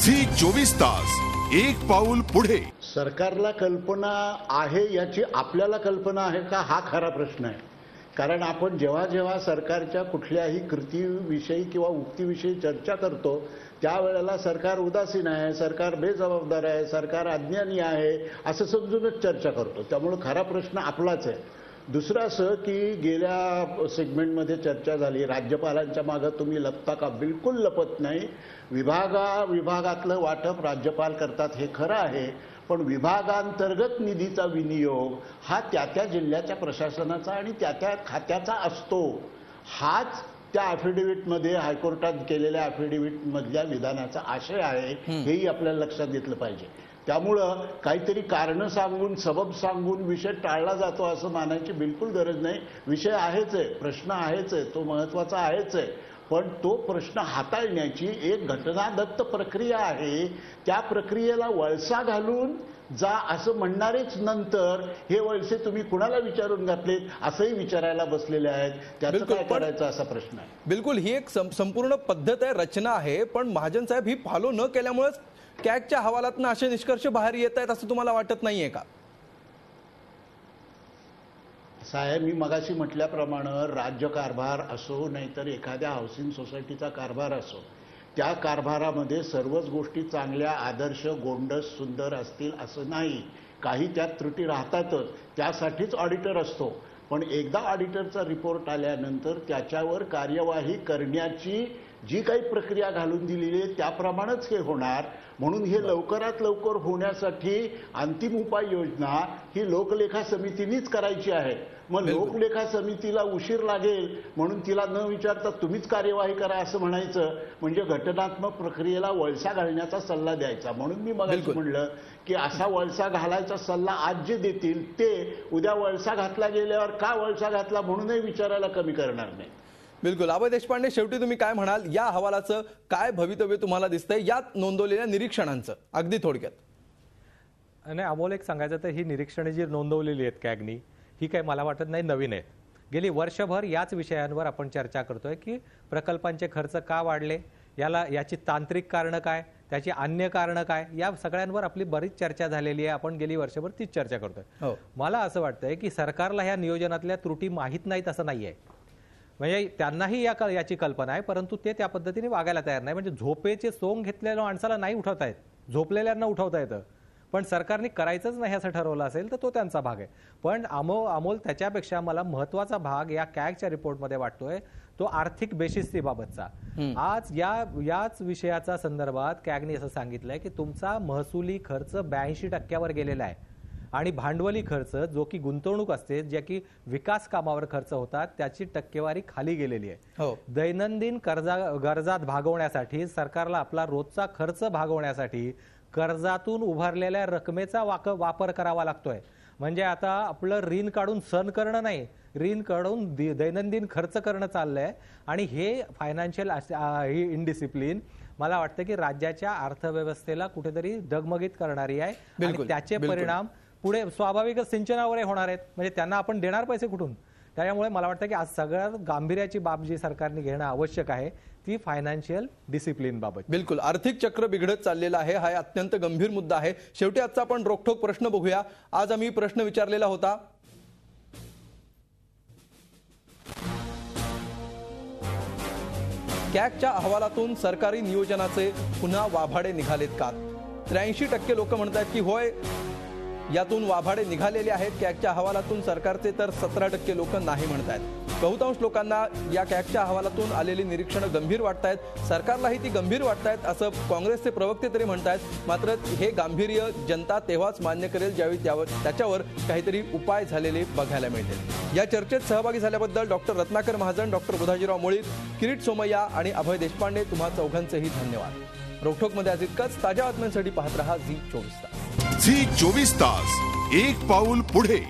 Zee 24 तास एक पाऊल पुढे। सरकारला कल्पना आहे याची आपल्याला कल्पना आहे का हा खरा प्रश्न आहे। कारण आपण जेव्हा जेव्हा सरकारच्या कुठल्याही कृतीविषयी किंवा उक्तीविषयी चर्चा करतो त्यावेळेला सरकार उदासीन आहे, सरकार बेजबाबदार आहे, सरकार अज्ञानी आहे असं समजूनच चर्चा करतो। त्यामुळे खरा प्रश्न आपलाच आहे। दुसरं असं की गेल्या सेगमेंटमध्ये चर्चा झाली, राज्यपालांच्या मागे तुम्ही लपता का? बिलकुल लपत नाही। विभागातलं वाटप राज्यपाल करतात हे खरं आहे, पण विभागांतर्गत निधीचा विनियोग हा त्या जिल्ह्याच्या प्रशासनाचा आणि त्या खात्याचा असतो। हाच त्या ॲफिडेव्हिटमध्ये हायकोर्टात केलेल्या ॲफिडेव्हिटमधल्या विधानाचा आशय आहे, हेही आपल्याला लक्षात घेतलं पाहिजे। त्यामुळं काहीतरी कारणं सांगून सबब सांगून विषय टाळला जातो असं मानायची बिलकुल गरज नाही। विषय आहेच आहे, प्रश्न आहेच आहे, तो महत्त्वाचा आहेच आहे, पण तो प्रश्न हाताळण्याची एक घटनादत्त प्रक्रिया आहे। त्या प्रक्रियेला वळसा घालून जा असं म्हणणारेच नंतर हे वळसे तुम्ही कुणाला विचारून घातलेत असंही विचारायला बसलेले आहेत। त्याचं काय करायचं असा प्रश्न आहे। बिलकुल ही एक संपूर्ण पद्धत आहे, रचना आहे, पण महाजन साहेब ही फॉलो न केल्यामुळेच कॅगच्या हवालातनं असे निष्कर्ष बाहेर येत आहेत असं तुम्हाला वाटत नाहीये का? साहेब, मी मगाशी म्हटल्याप्रमाणे राज्य कारभार असो नाहीतर एखाद्या हाऊसिंग सोसायटीचा कारभार असो, त्या कारभारामध्ये सर्वच गोष्टी चांगल्या, आदर्श, गोंडस, सुंदर असतील असं नाही। काही त्यात त्रुटी राहतातच, त्यासाठीच ऑडिटर असतो। पण एकदा ऑडिटरचा रिपोर्ट आल्यानंतर त्याच्यावर कार्यवाही करण्याची जी काही प्रक्रिया घालून दिलेली आहे त्याप्रमाणेच हे होणार। म्हणून हे लवकरात लवकर होण्यासाठी अंतिम उपाययोजना ही लोकलेखा समितीनेच करायची आहे। मग लोकलेखा समितीला उशीर लागेल म्हणून तिला न विचारता तुम्हीच कार्यवाही करा असं म्हणायचं म्हणजे घटनात्मक प्रक्रियेला वळसा घालण्याचा सल्ला द्यायचा। म्हणून मी मगाशी म्हणलं की असा वळसा घालायचा सल्ला आज जे देतील ते उद्या वळसा घातला गेल्यावर का वळसा घातला म्हणूनही विचारायला कमी करणार नाही। बिलकुल। अभय देशपांडे, शेवटी तुम्ही काय म्हणाल, या अहवालाचं काय भवितव्य तुम्हाला दिसतंय, यात नोंदवलेल्या निरीक्षणांचं अगदी थोडक्यात? नाही, अमोल, एक सांगायचं तर ही निरीक्षणे जी नोंदवलेली आहेत कॅगनी, ही काही मला वाटत नाही नवीन आहेत। गेली वर्षभर याच विषयांवर आपण चर्चा करतोय की प्रकल्पांचे खर्च का वाढले, याची तांत्रिक कारणं काय, त्याची अन्य कारणं काय, या सगळ्यांवर आपली बरीच चर्चा झालेली आहे। आपण गेली वर्षभर तीच चर्चा करतोय। मला असं वाटतंय की सरकारला ह्या नियोजनातल्या त्रुटी माहीत नाहीत असं नाहीये। म्हणजे त्यांनाही याची कल्पना आहे, परंतु ते त्या पद्धतीने वागायला तयार नाही। म्हणजे झोपेचे सोंग घेतलेल्या माणसाला नाही उठवता येत, झोपलेल्यांना उठवता येतं, पण सरकारने करायचंच नाही असं ठरवलं असेल तर तो त्यांचा भाग आहे। पण अमोल, त्याच्यापेक्षा मला महत्वाचा भाग या कॅगच्या रिपोर्टमध्ये वाटतोय तो आर्थिक बेशिस्ती बाबतचा। आज याच विषयाचा संदर्भात कॅगने असं सांगितलंय की तुमचा महसुली खर्च 82% गेलेला आहे आणि भांडवली खर्च जो की गुंतवणूक असते, ज्या की विकास कामावर खर्च होतात, त्याची टक्केवारी खाली गेलेली आहे। दैनंदिन गरजा भागवण्यासाठी, सरकारला आपला रोजचा खर्च भागवण्यासाठी कर्जातून उभारलेल्या रकमेचा वापर करावा लागतोय। म्हणजे आता आपलं ऋण काढून सण करणं नाही, ऋण काढून दैनंदिन खर्च करणं चाललंय। आणि हे फायनान्शियल इनडिसिप्लिन मला वाटतं की राज्याच्या अर्थव्यवस्थेला कुठेतरी डगमगीत करणारी आहे आणि त्याचे परिणाम पुढे स्वाभाविकच सिंचनावर होणार आहेत। म्हणजे त्यांना आपण देणार पैसे कुठून? त्यामुळे मला वाटतं की आज सगळ्यात गांभीर्याची बाब जी सरकारने घेणं आवश्यक आहे ती फायनान्शियल डिसिप्लिन बाबत। बिलकुल, आर्थिक चक्र बिघडत चाललेलं आहे, हा अत्यंत गंभीर मुद्दा आहे। शेवटी आजचा आपण रोखठोक प्रश्न बघूया। आज आम्ही प्रश्न विचारलेला होता, कॅगच्या अहवालातून सरकारी नियोजनाचे पुन्हा वाभाडे निघालेत का? 83% लोक म्हणतात की होय, यातून वाभाडे निघालेले आहेत कॅगच्या अहवालातून सरकारचे, तर 17% लोक नाही म्हणतात। बहुतांश लोकांना या कॅगच्या अहवालातून आलेली निरीक्षणं गंभीर वाटतायत, सरकारलाही ती गंभीर वाटतायत असं काँग्रेसचे प्रवक्ते तरी म्हणतायत। मात्र हे गांभीर्य जनता तेव्हाच मान्य करेल ज्यावेळी त्याच्यावर काहीतरी उपाय झालेले बघायला मिळतील। या चर्चेत सहभागी झाल्याबद्दल डॉक्टर रत्नाकर महाजन, डॉक्टर बुधाजीराव मुळीक, किरीट सोमय्या आणि अभय देशपांडे, तुम्हा चौघांचेही धन्यवाद। रोखठोकमध्ये आज इतकंच। ताज्या बातम्यांसाठी पाहत रहा झी 24 तास। झी 24 तास एक पाऊल पुढे।